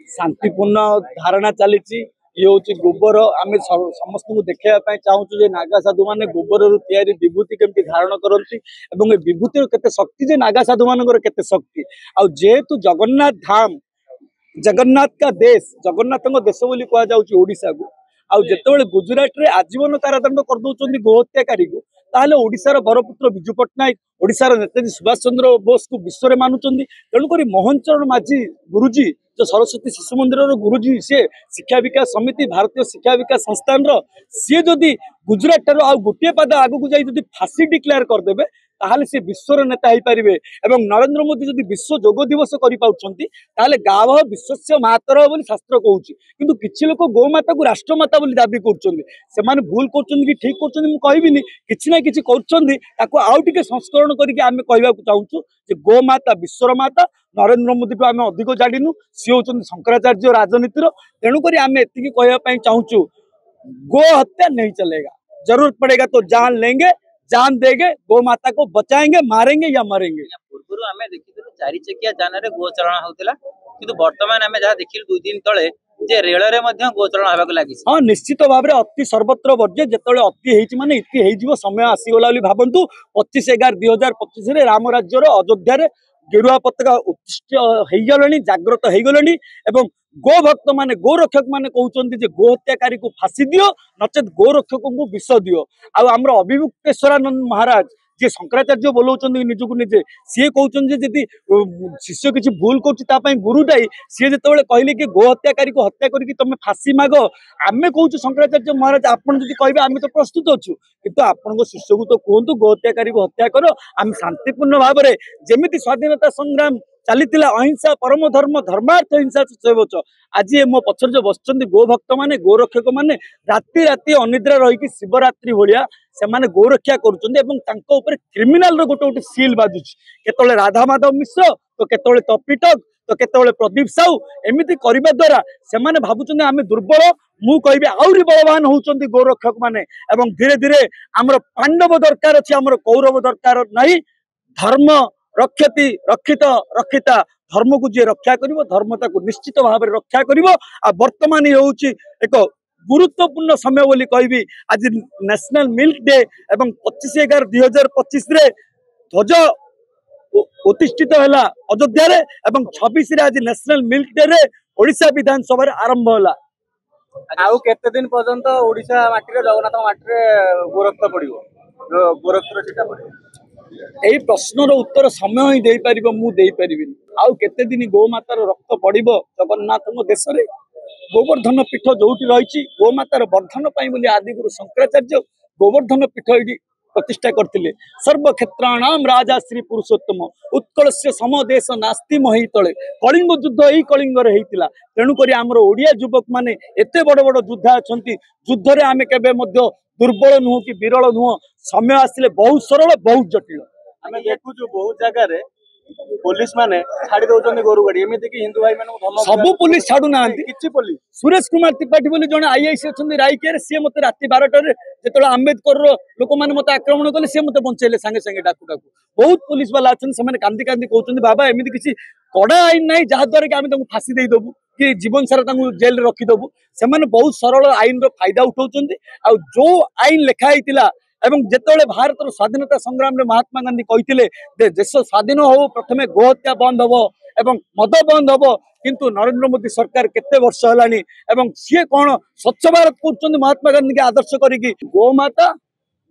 शांतिपूर्ण धारणा चली ये हूँ गोबर आम समस्त को देखा चाहूँ जे नागा साधु मैंने गोबर विभूति केमती धारण करती विभूतिर केते शक्ति जे नागा साधु मान केते शक्ति आेतु जगन्नाथ धाम जगन्नाथ का देश जगन्नाथ देश बोली कहुशा को आते गुजरात रे आजीवन कारादंड कर दौरान गोहत्याकारी को ताले ओडिशार बरपुत्र विजु पट्टनायक ओडिशार नेताजी सुभाष चंद्र बोस को विश्व में मानुंट तेणुक मोहन चरण माझी गुरुजी जो सरस्वती शिशु मंदिर गुरुजी सी शिक्षा विकास समिति भारतीय शिक्षा विकास संस्थान सी जदि गुजरात ठार आ गोटे पाद आगू जाई फांसी डिक्लेयर करदे ताहले से विश्वर नेता हो पारे एवं नरेंद्र मोदी जदि विश्व योग दिवस कर गाव विश्वस्य मातर बोली शास्त्र कहूँ किंतु किसी लोक गोमाता को राष्ट्रमाता बोली दाबी कर भूल कर ठीक कर किसी ना कि आउ टे संस्करण करके कहवाक चाहूँ गोमाता विश्वर माता नरेंद्र मोदी को आम अधिक जाणीनु सी हूँ शंकराचार्य राजनीतिर तेणुक आम एति कहवाई चाहूँ गो हत्या नहीं चलेगा जरूरत पड़ेगा तो जान लेंगे जान देंगे गो माता को बचाएंगे मारेंगे या मरेंगे। पूर्व आम देखी चारि चकिया जान गो चलन होता कि बर्तमान आम जहाँ देखिलु 2 दिन तले जे रेल रे मध्य गो चलन होबाक लागि हाँ निश्चित भाव में अति सर्वत्र वर्ज्य जिते अति होती माने इति हो समय आसीगला भावतु 25/11/2025 राम राज्यर अयोध्या गेरुआ पताका उत्तिष्ठ हो गले जागृत हो गले गो भक्त माने गो रक्षक माने कहते गो हत्याकारी को फांसी दियो नचेत गो रक्षक को विष दियो आमर अभिमुक्तेश्वरानंद महाराज जी शंकराचार्य बोलाऊँ निजक निजे सी कहते जी शिष्य किसी भूल कर गुरु दायी सी जो कहले कि गो हत्याकारी को हत्या करके तुम फांसी माग आम कहूँ शंकराचार्य महाराज आपड़ जी कहे आम तो प्रस्तुत अच्छु किंतु आपण शिष्य को तो कहतु गो हत्याकारी को हत्या कर आम शांतिपूर्ण भाव में जमी स्वाधीनता संग्राम चली अहिंसा परम धर्म धर्मार्थ हिंसा सेवच आज मो पछर जो बस गो भक्त माने गो रक्षक माने राति राति अनिद्रा रही शिवरात्रि भाया से गो रक्षा कर क्रिमिनाल गोटे गोटे सील बाजुची केतले राधा माधव मिश्र तो केतले तपिटक तो केतले प्रदीप साहू एमती करने द्वारा से भावुं आम दुर्बल मु कहि आहरी बलवान होती गो रक्षक माने धीरे धीरे आमर पांडव दरकार अच्छी आमर कौरव दरकार नहीं धर्म रक्षति रक्षित रक्षिता धर्म को जी रक्षा करिवो धर्मता को निश्चित भाव में रक्षा करिवो आ वर्तमान ये होची एक गुरुत्वपूर्ण समय बोली कहबी आज नेशनल मिल्क डे एवं 25/11/2025 रे ध्वज उत्तिष्ठित है अयोध्या रे एवं 26 रे आज नेशनल मिल्क डे रे ओडिशा विधानसभा रे आरंभ होला आउ केते दिन पर्यंत ओडिशा माटी रे जगन्नाथ माटी रे गोरख पड़िवो गोरखपुर चिटा पड़िवो यही प्रश्नर उत्तर समय ही दे पार मुझे आउ केते दिन गोमातार रक्त पड़ो जगन्नाथ देश में गोवर्धन पीठ जो रही गोमातार वर्धन बोली आदिगुरु शंकराचार्य गोवर्धन पीठ ये प्रतिष्ठा करते सर्वक्षेत्राणाम राजा श्री पुरुषोत्तम उत्कल से समदेश नास्ति मही तले कलिंग युद्ध यही कलिंगर होता तेणुक आमर ओडिया युवक मैंने एत बड़ बड़ योद्धा अच्छा युद्ध में आम के दुर्बल नुह कि विरल नुह समय आसिले बहुत सरल बहुत जटिल आम देखु बहुत जगह पुलिस माने छाड़ी दौरान गोरु गाड़ी एमती कि हिंदू भाई सब पुलिस छाड़ू ना किसी पुलिस सुरेश कुमार त्रिपाठी बोली जन आईआईसी अच्छा रायकिया सी मत राति 12टार जो आंबेडकर लोक मैंने मत आक्रमण कले सी मत बंचेले सांगे सांगे डाकू डाकू बहुत पुलिस वाला अच्छा कांदी कांदी कहते बाबा एमती किसी कड़ा आईन ना जहाद्वारा कि आम फांसी देदेबू कि जीवन सारा जेल रखीदेबू से बहुत सरल आईन फायदा उठाउछन्ती आ जो आईन लेखाई एवं जिते भारत स्वाधीनता संग्राम में महात्मा गांधी कहते देश स्वाधीन हो प्रथमे गोहत्या बंद हम एवं मद बंद हम किंतु नरेंद्र मोदी सरकार केते वर्ष है सी कौन स्वच्छ भारत कर महात्मा गांधी के आदर्श करी गोमाता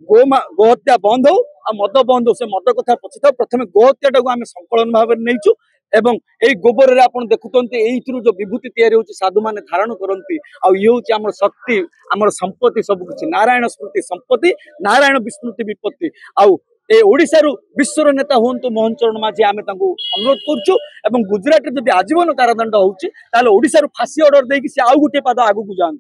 गोहत्या बंद हो आ मद बंद हो से मद कथा पछिता प्रथमे गोहत्या टाक आम संकलन भाव में नहीं एवं यही गोबर आपन देखुंत जो विभूति तैयारी होची साधु माने धारण करती आम शक्ति आम संपत्ति सबकि नारायण स्मृति संपत्ति नारायण विस्मृति विपत्ति आउ ए ओडिशारू विश्वर नेता हूँ मोहन चरण माझी आम अनुरोध करुचु गुजरात जब आजीवन कारादंड होची ताले ओडिशारू फांसी ऑर्डर देकी से आउ गोटे पाद आगू जान।